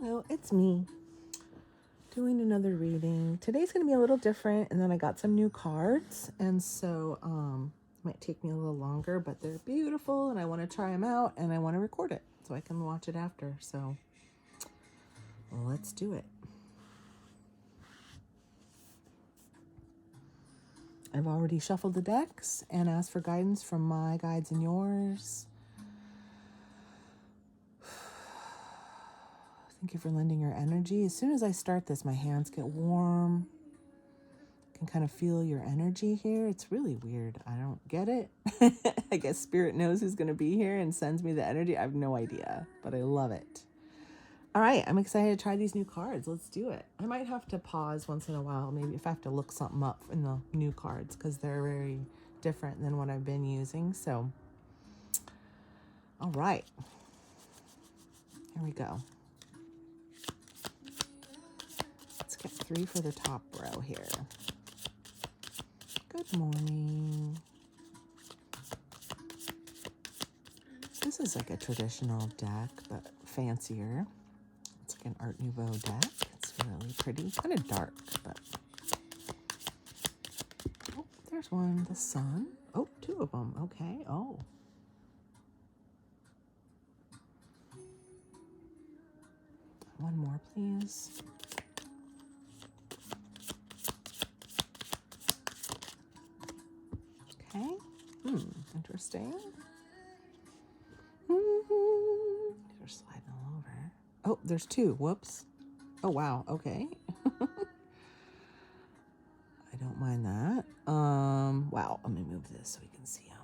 Hello, it's me doing another reading. Today's going to be a little different, and then I got some new cards, and so it might take me a little longer, but they're beautiful, and I want to try them out, and I want to record it so I can watch it after. So let's do it. I've already shuffled the decks and asked for guidance from my guides and yours. Thank you for lending your energy. As soon as I start this, my hands get warm. I can kind of feel your energy here. It's really weird. I don't get it. I guess Spirit knows who's going to be here and sends me the energy. I have no idea, but I love it. All right, I'm excited to try these new cards. Let's do it. I might have to pause once in a while, maybe if I have to look something up in the new cards, because they're very different than what I've been using. So, all right. Here we go. Let's get 3 for the top row here. Good morning. This is like a traditional deck, but fancier. It's like an Art Nouveau deck. It's really pretty, kind of dark, but... Oh, there's one, the sun. Oh, 2 of them, okay, oh. One more, please. Okay, interesting. They're sliding all over. Oh, there's 2, whoops. Oh, wow, okay. I don't mind that. Wow, let me move this so we can see them.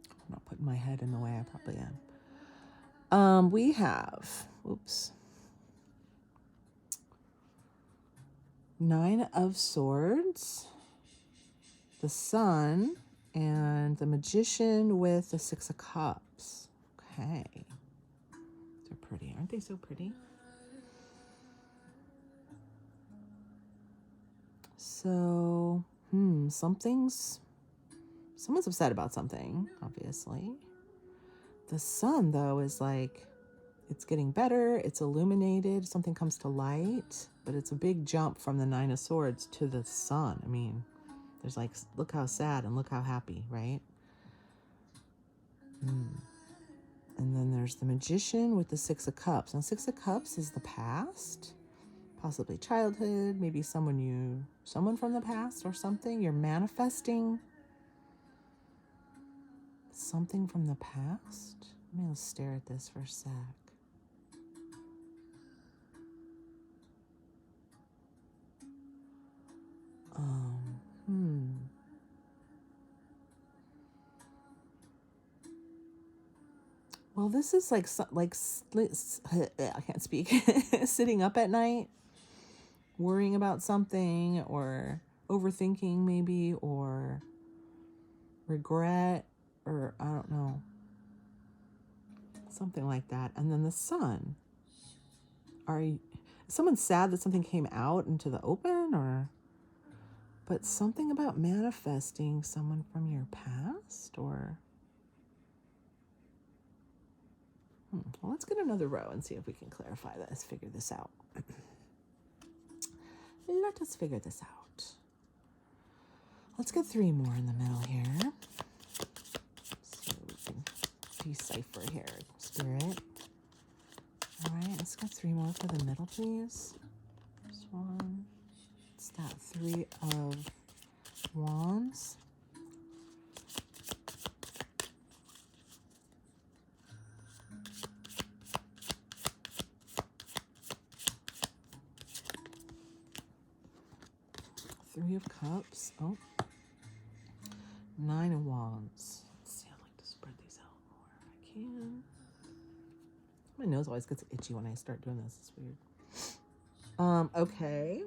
I'm not putting my head in the way, I probably am. We have, oops. 9 of Swords, the Sun, and the Magician with the 6 of Cups. Okay. They're pretty. Aren't they so pretty? So, someone's upset about something, obviously. The Sun, though, is like, it's getting better, it's illuminated, something comes to light, but it's a big jump from the 9 of Swords to the Sun. I mean, there's like, look how sad and look how happy, right? And then there's the Magician with the 6 of Cups. Now, 6 of Cups is the past, possibly childhood, maybe someone from the past or something. You're manifesting something from the past. Let me stare at this for a sec. Well, this is like I can't speak. Sitting up at night, worrying about something, or overthinking maybe, or regret, or I don't know, something like that. And then the Sun. Is someone sad that something came out into the open, or? But something about manifesting someone from your past, or? Well, let's get another row and see if we can clarify this, figure this out. Let us figure this out. Let's get 3 more in the middle here. So we can decipher here, Spirit. All right, let's get 3 more for the middle, please. This one. It's that 3 of Wands. Three of Cups. Oh. 9 of Wands. Let's see, I'd like to spread these out more if I can. My nose always gets itchy when I start doing this. It's weird. Okay.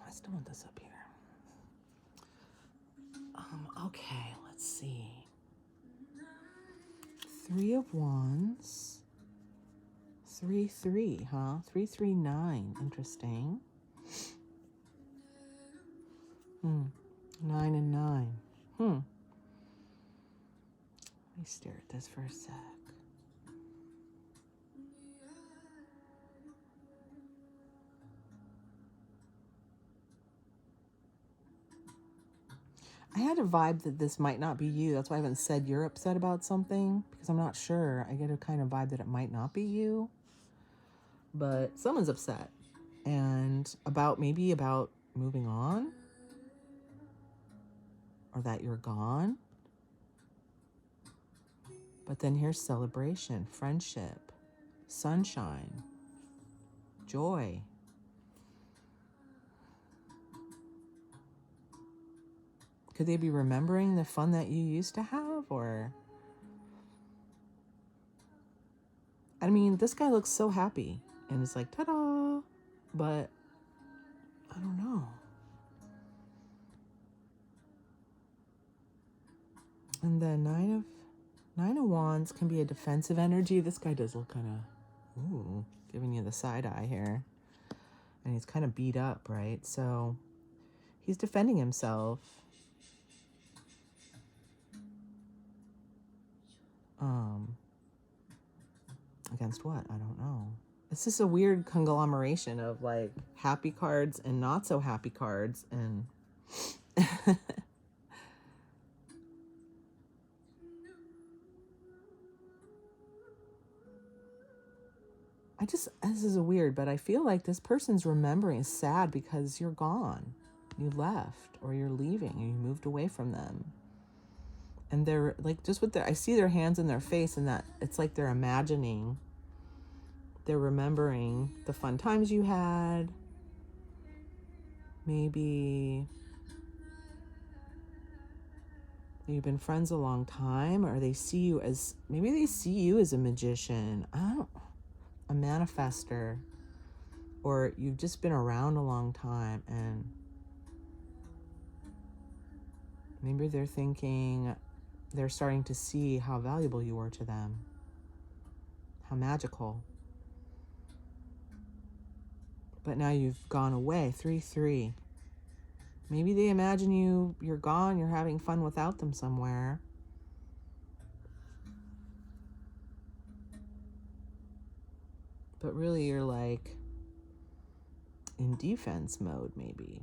I still want this up here. Okay, let's see. 3 of Wands. 3, 3, huh? 3, 3, 9. Interesting. 9 and 9. Let me stare at this for a sec. I had a vibe that this might not be you. That's why I haven't said you're upset about something, because I'm not sure. I get a kind of vibe that it might not be you, but someone's upset, and maybe about moving on, or that you're gone. But then here's celebration, friendship, sunshine, joy. Could they be remembering the fun that you used to have? Or, I mean, this guy looks so happy, and it's like, ta-da, but I don't know. And then Nine of Wands can be a defensive energy. This guy does look kind of, giving you the side eye here. And he's kind of beat up, right? So he's defending himself. Against what? I don't know. It's just a weird conglomeration of like happy cards and not so happy cards. And this is a weird, but I feel like this person's remembering is sad because you're gone. You left, or you're leaving, and you moved away from them. And they're like, just with I see their hands in their face, and that it's like they're remembering the fun times you had. Maybe you've been friends a long time, or maybe they see you as a magician. A manifester, or you've just been around a long time, and maybe they're starting to see how valuable you were to them, how magical. But now you've gone away. 3-3. Maybe they imagine you're gone, you're having fun without them somewhere. But really you're like in defense mode, maybe.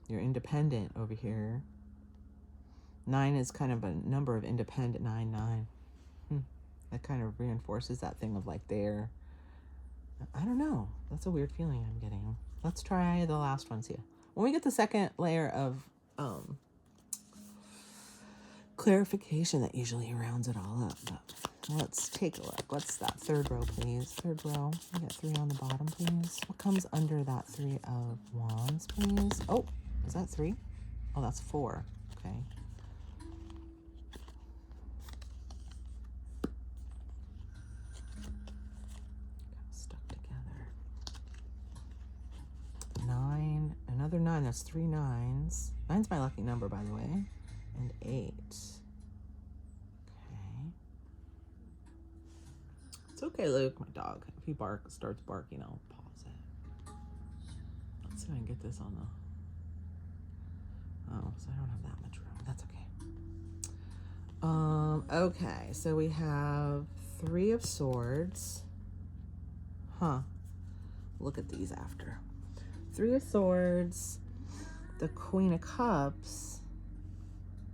You're independent over here. 9 is kind of a number of independent. 9. That kind of reinforces that thing of like I don't know. That's a weird feeling I'm getting. Let's try the last one, see. When we get the second layer of clarification, that usually rounds it all up. But let's take a look. What's that? Third row, please. Third row. We got 3 on the bottom, please. What comes under that 3 of Wands, please? Oh, is that 3? Oh, that's 4. Okay. Stuck together. 9. Another 9. That's 3 9s. 9's my lucky number, by the way. And 8. It's okay, Luke, my dog. If he starts barking, I'll pause it. Let's see if I can get this on the... Oh, so I don't have that much room. That's okay. Okay, so we have 3 of Swords. Look at these after. 3 of Swords, the Queen of Cups,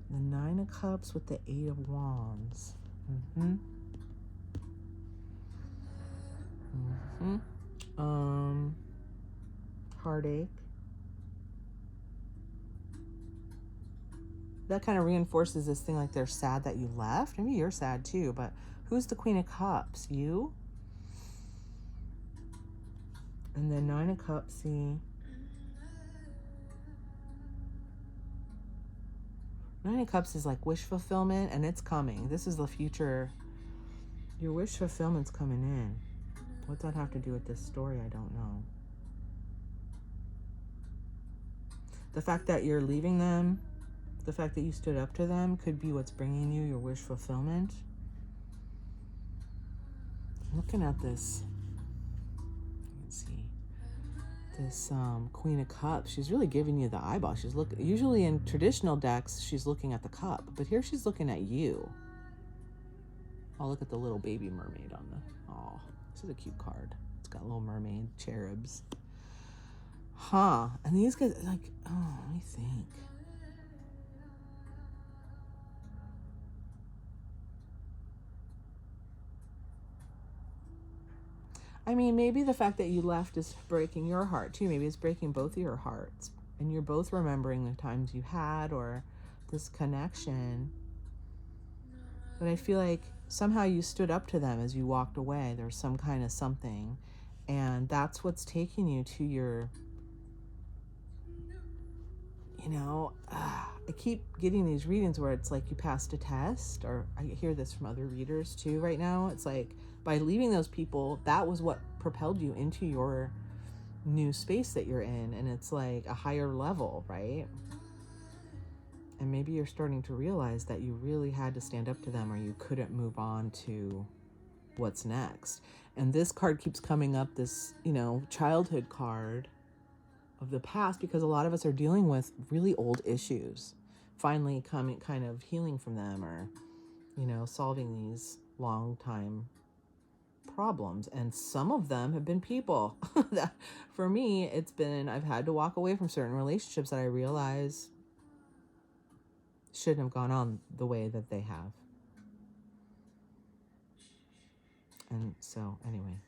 the 9 of Cups with the 8 of Wands. Heartache. That kind of reinforces this thing like they're sad that you left. Maybe you're sad too, but who's the Queen of Cups? You? And then 9 of Cups, see? 9 of Cups is like wish fulfillment, and it's coming. This is the future. Your wish fulfillment's coming in. What's that have to do with this story? I don't know. The fact that you're leaving them, the fact that you stood up to them could be what's bringing you your wish fulfillment. I'm looking at this. You can see this Queen of Cups. She's really giving you the eyeball. She's usually in traditional decks, she's looking at the cup, but here she's looking at you. Oh, look at the little baby mermaid on the, oh, this is a cute card. It's got little mermaid cherubs. Huh. And these guys, like, oh, let me think. I mean, maybe the fact that you left is breaking your heart too. Maybe it's breaking both of your hearts. And you're both remembering the times you had or this connection. But I feel like somehow you stood up to them as you walked away. There's some kind of something. And that's what's taking you to your, you know, I keep getting these readings where it's like you passed a test, or I hear this from other readers too right now. It's like by leaving those people, that was what propelled you into your new space that you're in. And it's like a higher level, right? And maybe you're starting to realize that you really had to stand up to them or you couldn't move on to what's next. And this card keeps coming up, this, you know, childhood card of the past, because a lot of us are dealing with really old issues, finally coming, kind of healing from them, or, you know, solving these long time problems. And some of them have been people. That, for me, it's been, I've had to walk away from certain relationships that I realize shouldn't have gone on the way that they have. And so anyway,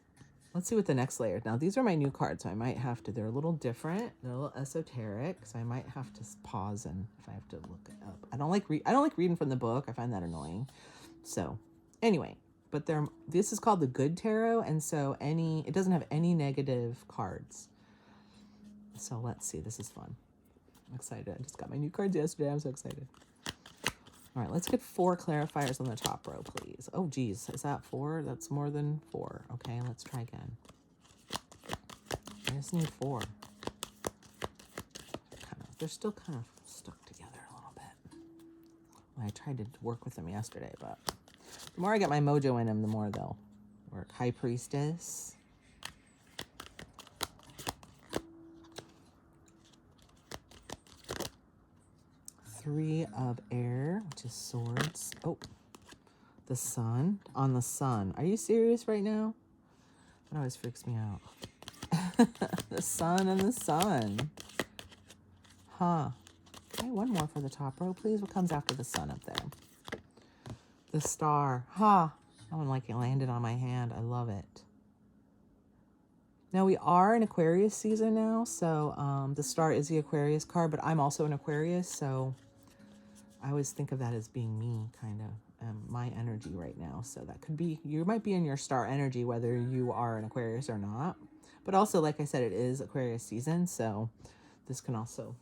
let's see what the next layer. Now these are my new cards, so I might have to, they're a little different, they're a little esoteric, so I might have to pause and if I have to look it up. I don't like reading from the book. I find that annoying. So anyway, but this is called the Good Tarot, and so it doesn't have any negative cards. So let's see, this is fun. I'm excited. I just got my new cards yesterday. I'm so excited. All right, let's get 4 clarifiers on the top row, please. Oh, geez, is that 4? That's more than 4. Okay, let's try again. I just need 4. They're still kind of stuck together a little bit. Well, I tried to work with them yesterday, but the more I get my mojo in them, the more they'll work. High Priestess. Three of Air, which is swords. Oh, the Sun. On the Sun. Are you serious right now? That always freaks me out. The Sun and the Sun. Huh. Okay, one more for the top row, please. What comes after the Sun up there? The Star. Huh. That one like it landed on my hand. I love it. Now we are in Aquarius season now, so the Star is the Aquarius card, but I'm also an Aquarius, so I always think of that as being me, kind of, my energy right now. So that could be, you might be in your star energy, whether you are an Aquarius or not. But also, like I said, it is Aquarius season, so this can also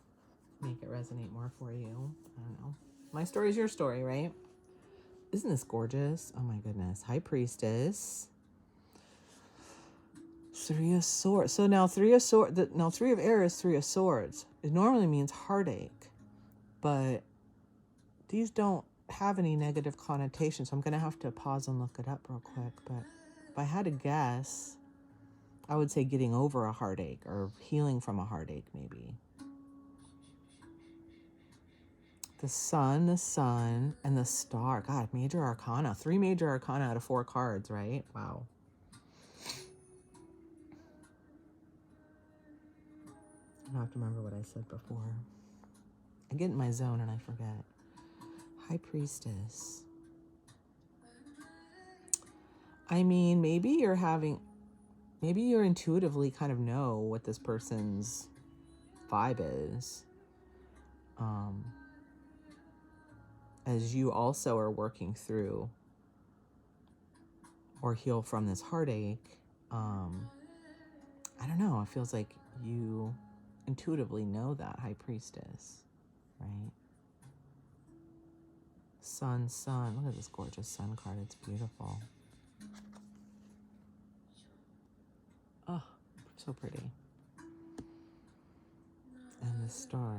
make it resonate more for you. I don't know. My story is your story, right? Isn't this gorgeous? Oh my goodness. High Priestess. 3 of Swords. So now 3 of Swords, no, 3 of Air is 3 of Swords. It normally means heartache, but these don't have any negative connotations, so I'm going to have to pause and look it up real quick. But if I had to guess, I would say getting over a heartache or healing from a heartache, maybe. The Sun, and the Star. God, major arcana. 3 major arcana out of 4 cards, right? Wow. I have to remember what I said before. I get in my zone and I forget. High Priestess. I mean, maybe you're intuitively kind of know what this person's vibe is. As you also are working through or heal from this heartache. I don't know. It feels like you intuitively know that, High Priestess, right? Sun. Look at this gorgeous Sun card. It's beautiful. Oh, so pretty. And the Star.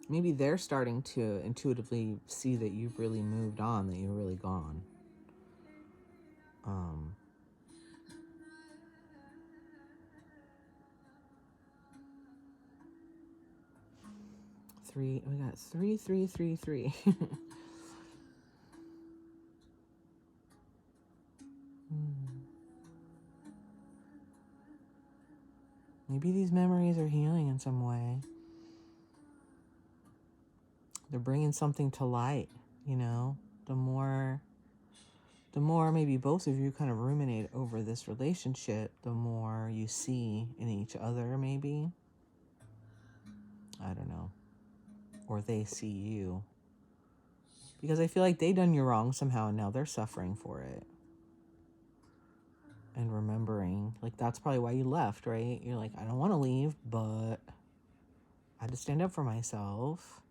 Maybe they're starting to intuitively see that you've really moved on, that you're really gone. We got 3, 3, 3, 3. Maybe these memories are healing in some way. They're bringing something to light, you know? The more maybe both of you kind of ruminate over this relationship, the more you see in each other, maybe. I don't know. Or they see you. Because I feel like they done you wrong somehow and now they're suffering for it. And remembering, like, that's probably why you left, right? You're like, I don't want to leave, but I had to stand up for myself.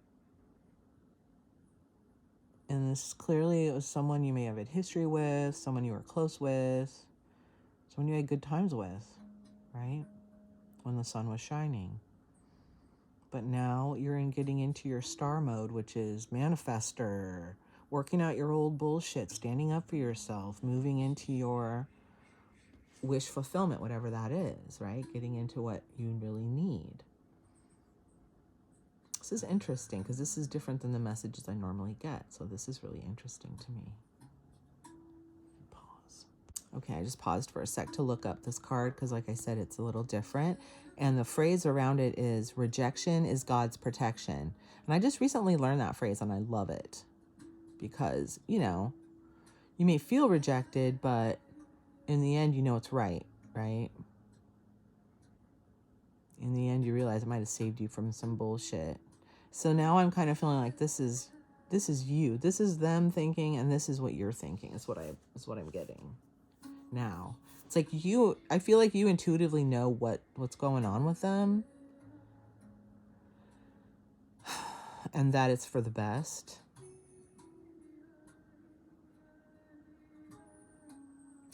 And this clearly, it was someone you may have had history with, someone you were close with, someone you had good times with, right? When the sun was shining. But now you're getting into your star mode, which is manifester, working out your old bullshit, standing up for yourself, moving into your wish fulfillment, whatever that is, right? Getting into what you really need. This is interesting because this is different than the messages I normally get. So this is really interesting to me. Pause. Okay, I just paused for a sec to look up this card because, like I said, it's a little different. And the phrase around it is, rejection is God's protection. And I just recently learned that phrase and I love it. Because, you know, you may feel rejected, but in the end, you know it's right, right? In the end, you realize it might have saved you from some bullshit. So now I'm kind of feeling like this is you. This is them thinking, and this is what you're thinking. Is what I'm getting now. It's like I feel like you intuitively know what's going on with them, and that it's for the best.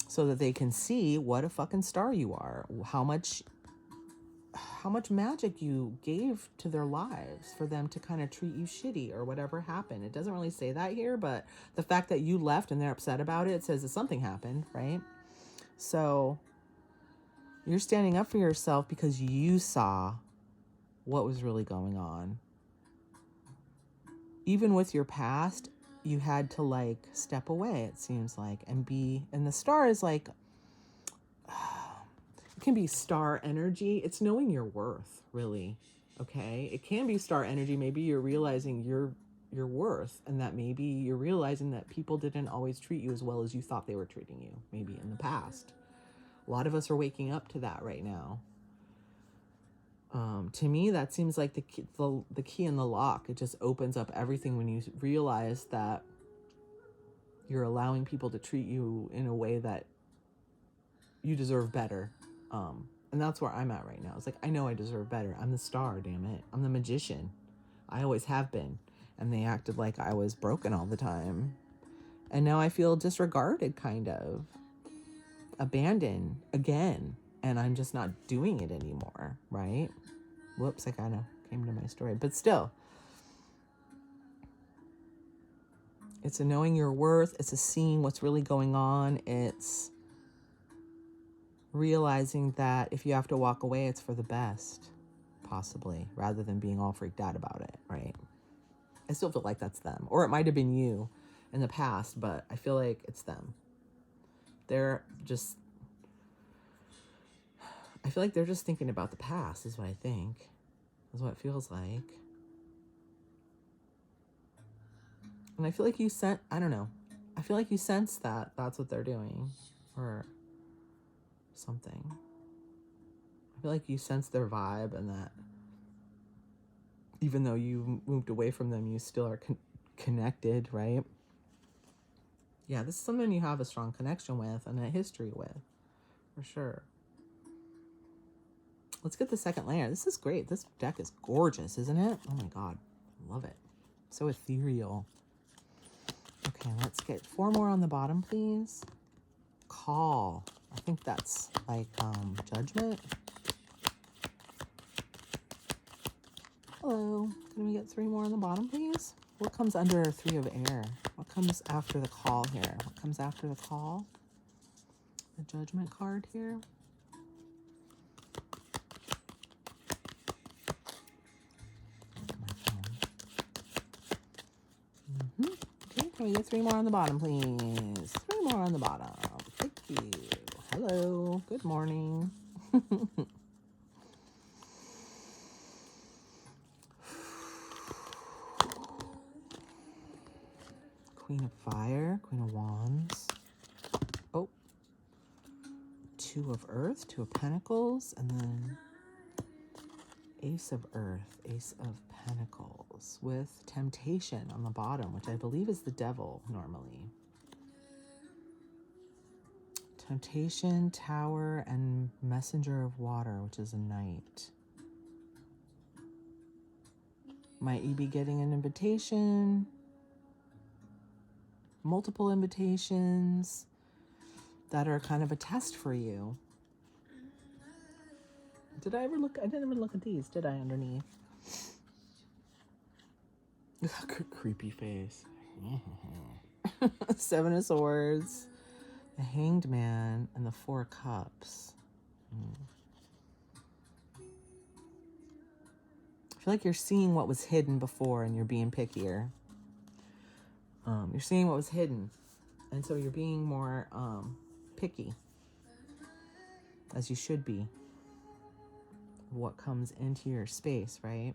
So that they can see what a fucking star you are. How much magic you gave to their lives for them to kind of treat you shitty or whatever happened. It doesn't really say that here, but the fact that you left and they're upset about it, it says that something happened, right? So you're standing up for yourself because you saw what was really going on. Even with your past, you had to like step away, it seems like, and the star is like, it can be star energy. It's knowing your worth, really. Okay. It can be star energy. Maybe you're realizing your worth, and that maybe you're realizing that people didn't always treat you as well as you thought they were treating you, maybe in the past. A lot of us are waking up to that right now. To me, that seems like the key in the lock. It just opens up everything when you realize that you're allowing people to treat you in a way that you deserve better. And that's where I'm at right now. It's like, I know I deserve better. I'm the star, damn it. I'm the magician. I always have been. And they acted like I was broken all the time. And now I feel disregarded, kind of. Abandoned again. And I'm just not doing it anymore, right? Whoops, I kind of came to my story. But still, it's a knowing your worth. It's a seeing what's really going on. It's realizing that if you have to walk away, it's for the best, possibly, rather than being all freaked out about it, right? I still feel like that's them. Or it might have been you in the past, but I feel like it's them. I feel like they're just thinking about the past, is what I think. Is what it feels like. And I feel like I don't know. I feel like you sense that that's what they're doing. Or something. I feel like you sense their vibe, and that even though you moved away from them, you still are connected, right? Yeah, this is someone you have a strong connection with and a history with, for sure. Let's get the second layer. This is great. This deck is gorgeous, isn't it? Oh my God, love it. So ethereal. Okay, let's get 4 more on the bottom, please. Call. I think that's like judgment. Hello. Good Can we get 3 more on the bottom, please? What comes under 3 of air? What comes after the call here? What comes after the call? The Judgment card here. Okay, can we get 3 more on the bottom, please? 3 more on the bottom. Thank you. Hello. Good morning. Queen of Fire, Queen of Wands. Oh, 2 of Earth, 2 of Pentacles, and then Ace of Earth, Ace of Pentacles with Temptation on the bottom, which I believe is the devil normally. Temptation, Tower, and Messenger of Water, which is a knight. Might you be getting an invitation? Multiple invitations that are kind of a test for you. Did I ever look? I didn't even look at these, did I, underneath? Creepy face. 7 of Swords, the Hanged Man, and the 4 of Cups. I feel like you're seeing what was hidden before and you're being pickier. You're seeing what was hidden, and so you're being more picky, as you should be. What comes into your space, right?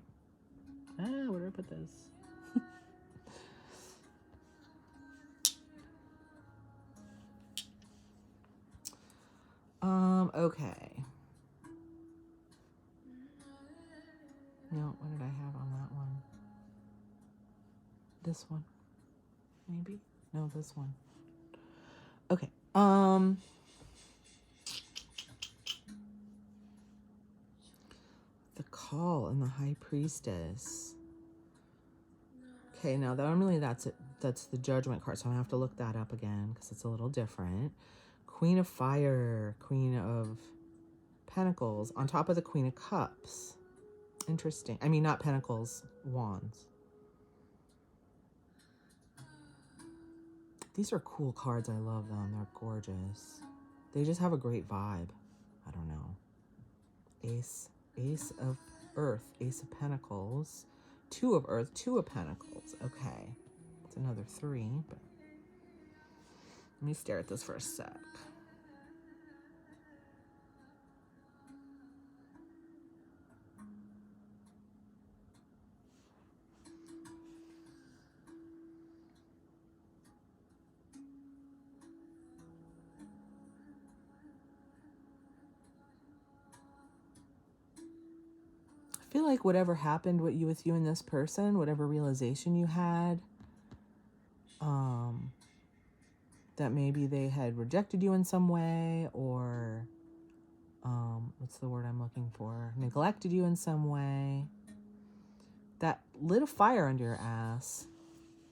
Where did I put this? Okay. No, what did I have on that one? This one, maybe? No, this one. Okay. The Call and the High Priestess. Okay, now normally that's it. That's the Judgment card, so I'm gonna have to look that up again because it's a little different. Queen of Fire, Queen of Pentacles, on top of the Queen of Cups. Interesting. I mean, not Pentacles, Wands. These are cool cards. I love them. They're gorgeous. They just have a great vibe. I don't know. Ace of Earth, Ace of Pentacles, 2 of Earth, 2 of Pentacles. Okay. It's another 3, but let me stare at this for a sec. I feel like whatever happened with you and this person, whatever realization you had, that maybe they had rejected you in some way, or what's the word I'm looking for? Neglected you in some way. That lit a fire under your ass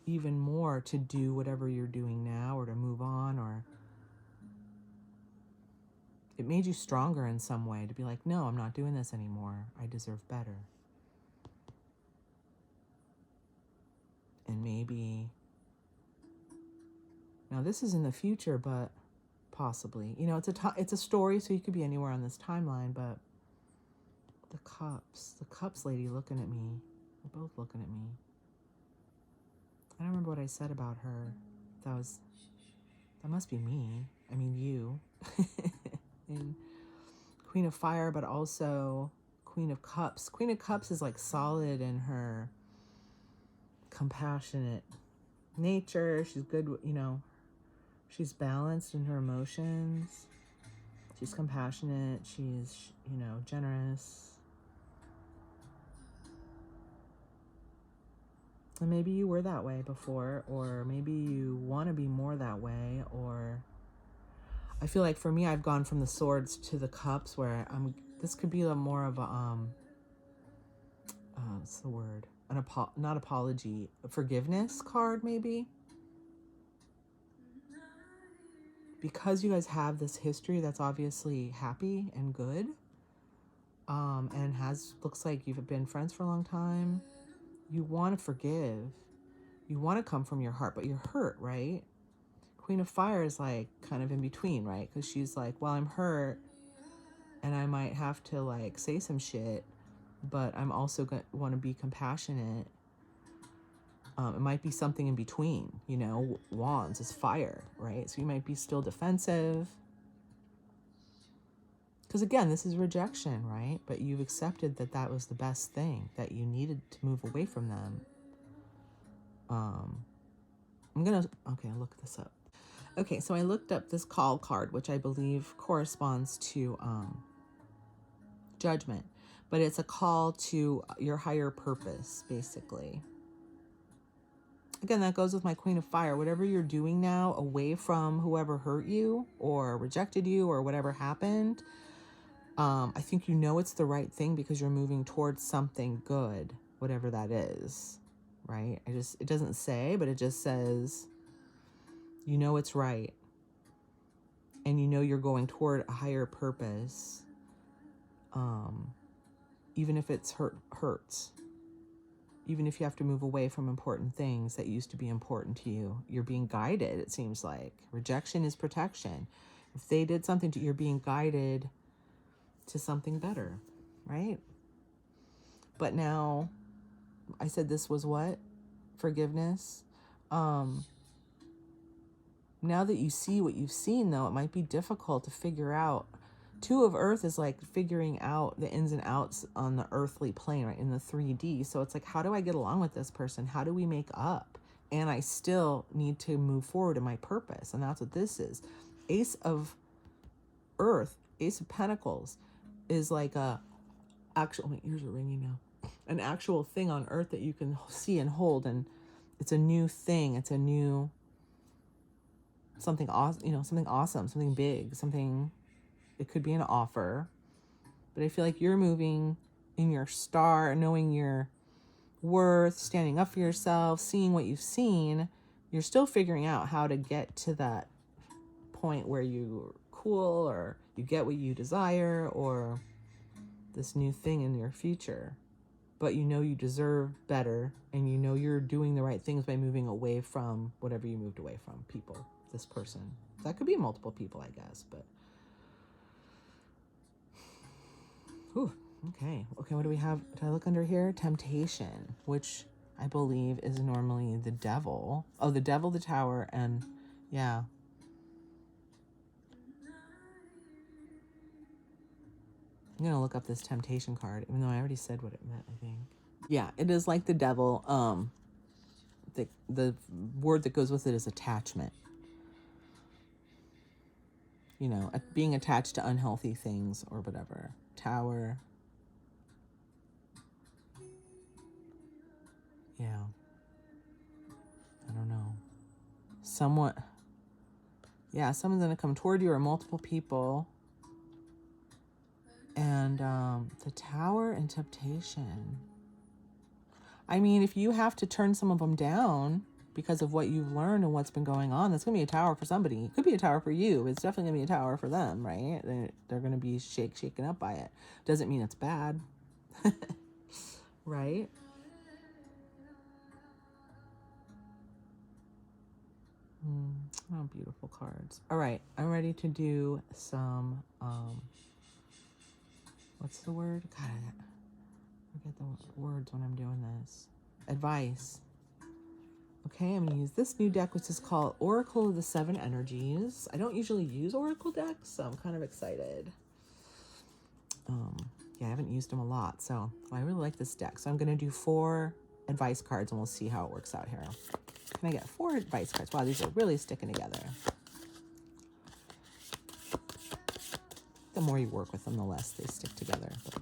even more to do whatever you're doing now, or to move on, or it made you stronger in some way to be like, no, I'm not doing this anymore. I deserve better. And maybe, now this is in the future, but possibly, you know, it's a story, so you could be anywhere on this timeline, but the cups lady looking at me, they're both looking at me. I don't remember what I said about her. That must be me. I mean, you. And Queen of Fire, but also Queen of Cups. Queen of Cups is like solid in her compassionate nature. She's good, you know, she's balanced in her emotions. She's compassionate. She's, you know, generous. And maybe you were that way before, or maybe you want to be more that way, or I feel like for me, I've gone from the Swords to the Cups, where this could be more of a, what's the word? Not apology, a forgiveness card, maybe. Because you guys have this history that's obviously happy and good, and looks like you've been friends for a long time. you want to forgive. You want to come from your heart, but you're hurt, right? Queen of Fire is like kind of in between, right? Because she's like, well, I'm hurt and I might have to like say some shit, but I'm also going to want to be compassionate. It might be something in between, you know. Wands is fire, right? So you might be still defensive. Because again, this is rejection, right? But you've accepted that that was the best thing, that you needed to move away from them. Okay, I'll look this up. Okay, so I looked up this call card, which I believe corresponds to judgment. But it's a call to your higher purpose, basically. Again, that goes with my Queen of Fire. Whatever you're doing now, away from whoever hurt you or rejected you or whatever happened, I think you know it's the right thing because you're moving towards something good, whatever that is, right? It doesn't say, but it just says, you know it's right. And you know you're going toward a higher purpose, even if it's hurts. Even if you have to move away from important things that used to be important to you, you're being guided, it seems like. Rejection is protection. If they did something to you, you're being guided to something better, right? But now, I said this was what? Forgiveness. Now that you see what you've seen, though, it might be difficult to figure out. Two of Earth is like figuring out the ins and outs on the earthly plane, right? In the 3D. So it's like, how do I get along with this person? How do we make up? And I still need to move forward in my purpose. And that's what this is. Ace of Earth, Ace of Pentacles is like my ears are ringing now. An actual thing on Earth that you can see and hold. And it's a new thing. It's a new something awesome, something awesome, something big, something. It could be an offer, but I feel like you're moving in your star, knowing your worth, standing up for yourself, seeing what you've seen. You're still figuring out how to get to that point where you're cool or you get what you desire or this new thing in your future. But you know you deserve better and you know you're doing the right things by moving away from whatever you moved away from, people, this person. That could be multiple people, I guess, but whew, okay, what do we have? Did I look under here? Temptation, which I believe is normally the devil. Oh, the devil, the tower, and yeah. I'm going to look up this temptation card, even though I already said what it meant, I think. Yeah, it is like the devil. The word that goes with it is attachment. Being attached to unhealthy things or whatever. Tower. Yeah. I don't know. Someone's going to come toward you or multiple people. And the tower and temptation. I mean, if you have to turn some of them down because of what you've learned and what's been going on, that's going to be a tower for somebody. It could be a tower for you. It's definitely going to be a tower for them, right? They're going to be shaken up by it. Doesn't mean it's bad. Right? Oh, beautiful cards. All right, I'm ready to do some, what's the word? God, I forget the words when I'm doing this. Advice. Okay, I'm going to use this new deck, which is called Oracle of the Seven Energies. I don't usually use Oracle decks, so I'm kind of excited. I haven't used them a lot, so I really like this deck. So I'm going to do 4 advice cards, and we'll see how it works out here. Can I get 4 advice cards? Wow, these are really sticking together. The more you work with them, the less they stick together. But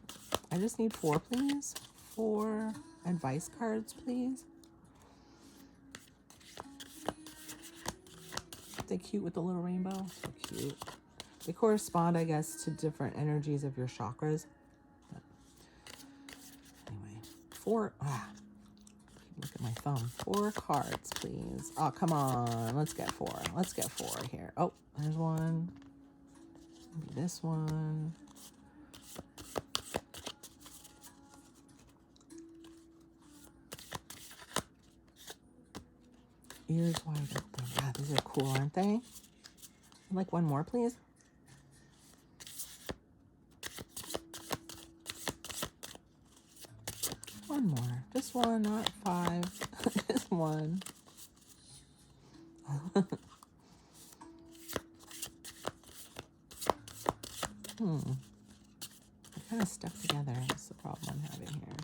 I just need 4, please. 4 advice cards, please. They cute with the little rainbow. So cute. They correspond, I guess, to different energies of your chakras. But anyway, 4. Look at my thumb. 4 cards, please. Oh, come on. Let's get 4. Let's get 4 here. Oh, there's one. Maybe this one. Ears wide open. Yeah, these are cool, aren't they? I'd like one more, please. One more. Just one, not 5. Just one. They're kind of stuck together. That's the problem I'm having here.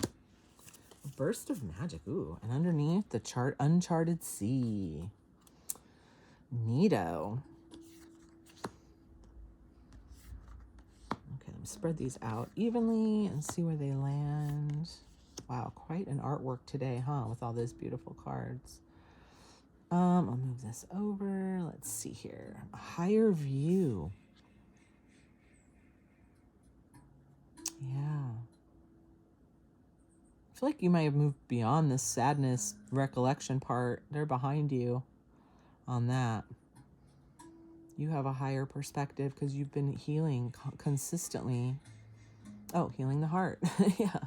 A burst of magic. Ooh, and underneath the uncharted sea. Neato. Okay, let me spread these out evenly and see where they land. Wow, quite an artwork today, huh? With all those beautiful cards. I'll move this over. Let's see here. A higher view. Yeah. I feel like you might have moved beyond this sadness recollection part. They're behind you on that. You have a higher perspective because you've been healing consistently. Oh, healing the heart. Yeah.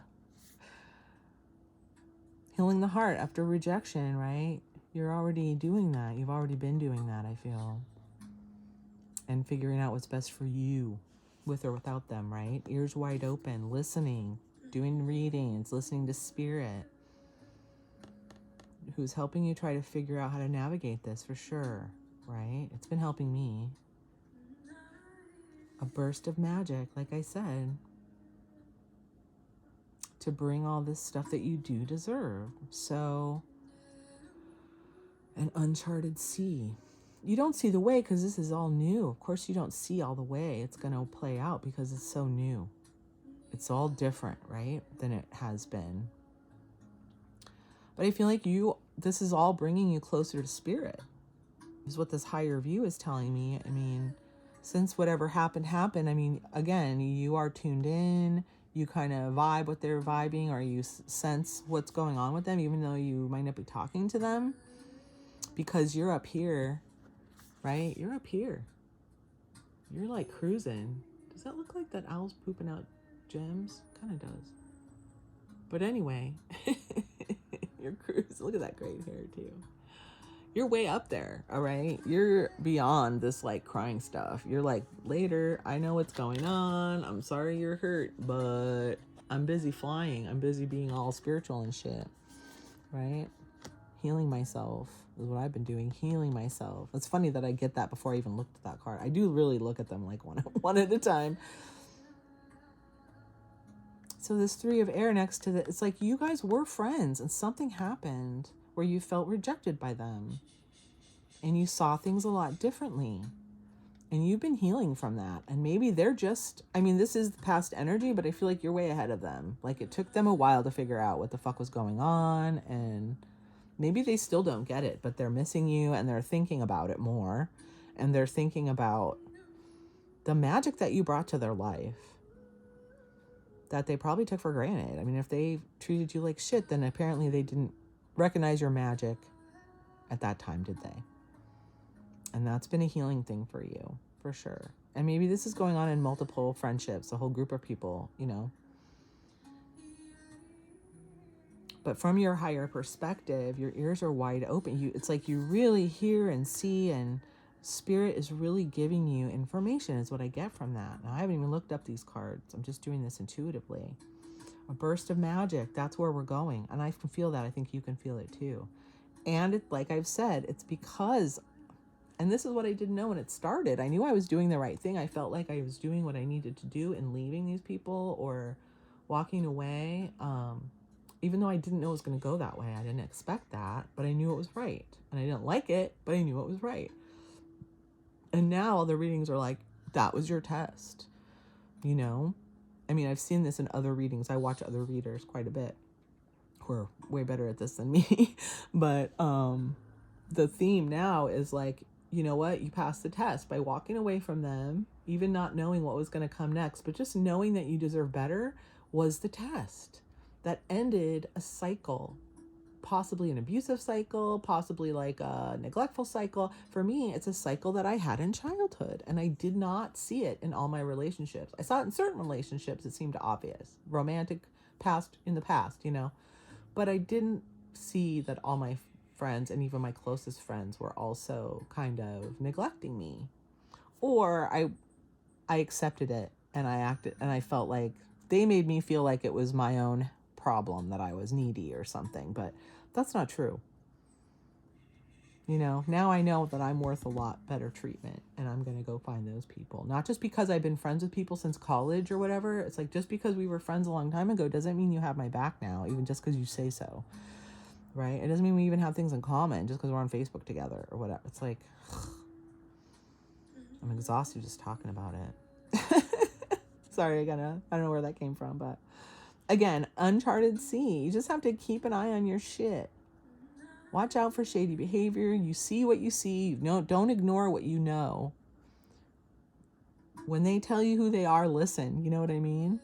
Healing the heart after rejection, right? You're already doing that. You've already been doing that, I feel. And figuring out what's best for you with or without them, right? Ears wide open, listening, doing readings, listening to spirit, who's helping you try to figure out how to navigate this for sure, right? It's been helping me. A burst of magic, like I said, to bring all this stuff that you do deserve. So, an uncharted sea. You don't see the way because this is all new. Of course, you don't see all the way it's going to play out because it's so new. It's all different, right, than it has been. But I feel like this is all bringing you closer to spirit, is what this higher view is telling me. I mean, since whatever happened, I mean, again, you are tuned in. You kind of vibe what they're vibing, or you sense what's going on with them, even though you might not be talking to them, because you're up here, right? You're up here. You're like cruising. Does that look like that owl's pooping out gems? Kind of does. But anyway, you're cruising. Look at that great hair too. You're way up there, all right? You're beyond this like crying stuff. You're like, later, I know what's going on. I'm sorry you're hurt, but I'm busy flying. I'm busy being all spiritual and shit, right? Healing myself is what I've been doing, healing myself. It's funny that I get that before I even looked at that card. I do really look at them like one at a time. So this 3 of air next to it's like you guys were friends and something happened where you felt rejected by them and you saw things a lot differently and you've been healing from that. And maybe they're just, I mean, this is the past energy, but I feel like you're way ahead of them. Like it took them a while to figure out what the fuck was going on, and maybe they still don't get it, but they're missing you and they're thinking about it more, and they're thinking about the magic that you brought to their life that they probably took for granted. I mean, if they treated you like shit, then apparently they didn't recognize your magic at that time, did they? And that's been a healing thing for you, for sure. And maybe this is going on in multiple friendships, a whole group of people, you know. But from your higher perspective, your ears are wide open. It's like you really hear and see, and spirit is really giving you information is what I get from that. Now, I haven't even looked up these cards. I'm just doing this intuitively. A burst of magic, that's where we're going. And I can feel that. I think you can feel it too. And it, like I've said, it's because, and this is what I didn't know when it started. I knew I was doing the right thing. I felt like I was doing what I needed to do in leaving these people or walking away. Even though I didn't know it was going to go that way. I didn't expect that, but I knew it was right. And I didn't like it, but I knew it was right. And now all the readings are like, that was your test, you know? I mean, I've seen this in other readings. I watch other readers quite a bit who are way better at this than me. But the theme now is like, you know what? You passed the test by walking away from them, even not knowing what was going to come next, but just knowing that you deserve better was the test that ended a cycle, possibly an abusive cycle, possibly like a neglectful cycle. For me, it's a cycle that I had in childhood, and I did not see it in all my relationships. I saw it in certain relationships. It seemed obvious, romantic past, in the past, you know, but I didn't see that all my friends and even my closest friends were also kind of neglecting me. Or I accepted it and I acted and I felt like they made me feel like it was my own problem that I was needy or something, but that's not true. You know, now I know that I'm worth a lot better treatment and I'm going to go find those people. Not just because I've been friends with people since college or whatever. It's like just because we were friends a long time ago doesn't mean you have my back now, even just because you say so. Right? It doesn't mean we even have things in common just because we're on Facebook together or whatever. It's like, I'm exhausted just talking about it. Sorry, I don't know where that came from, but again, uncharted sea. You just have to keep an eye on your shit. Watch out for shady behavior. You see what you see. Don't ignore what you know. When they tell you who they are, listen. You know what I mean?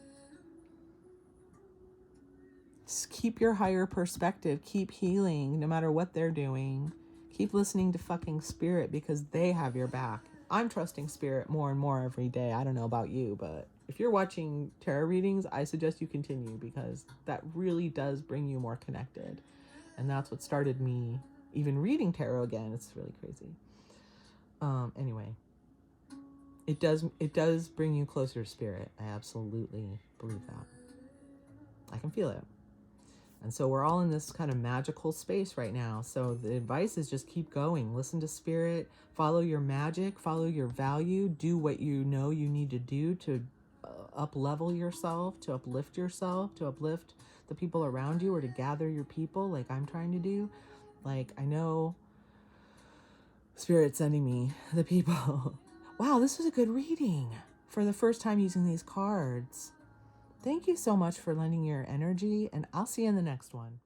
Just keep your higher perspective. Keep healing no matter what they're doing. Keep listening to fucking spirit because they have your back. I'm trusting spirit more and more every day. I don't know about you, but if you're watching tarot readings, I suggest you continue because that really does bring you more connected. And that's what started me even reading tarot again. It's really crazy. Anyway, it does bring you closer to spirit. I absolutely believe that. I can feel it. And so we're all in this kind of magical space right now. So the advice is just keep going. Listen to spirit. Follow your magic. Follow your value. Do what you know you need to do to up-level yourself, to uplift yourself, to uplift the people around you, or to gather your people like I'm trying to do. Like, I know Spirit's sending me the people. Wow, this was a good reading for the first time using these cards. Thank you so much for lending your energy, and I'll see you in the next one.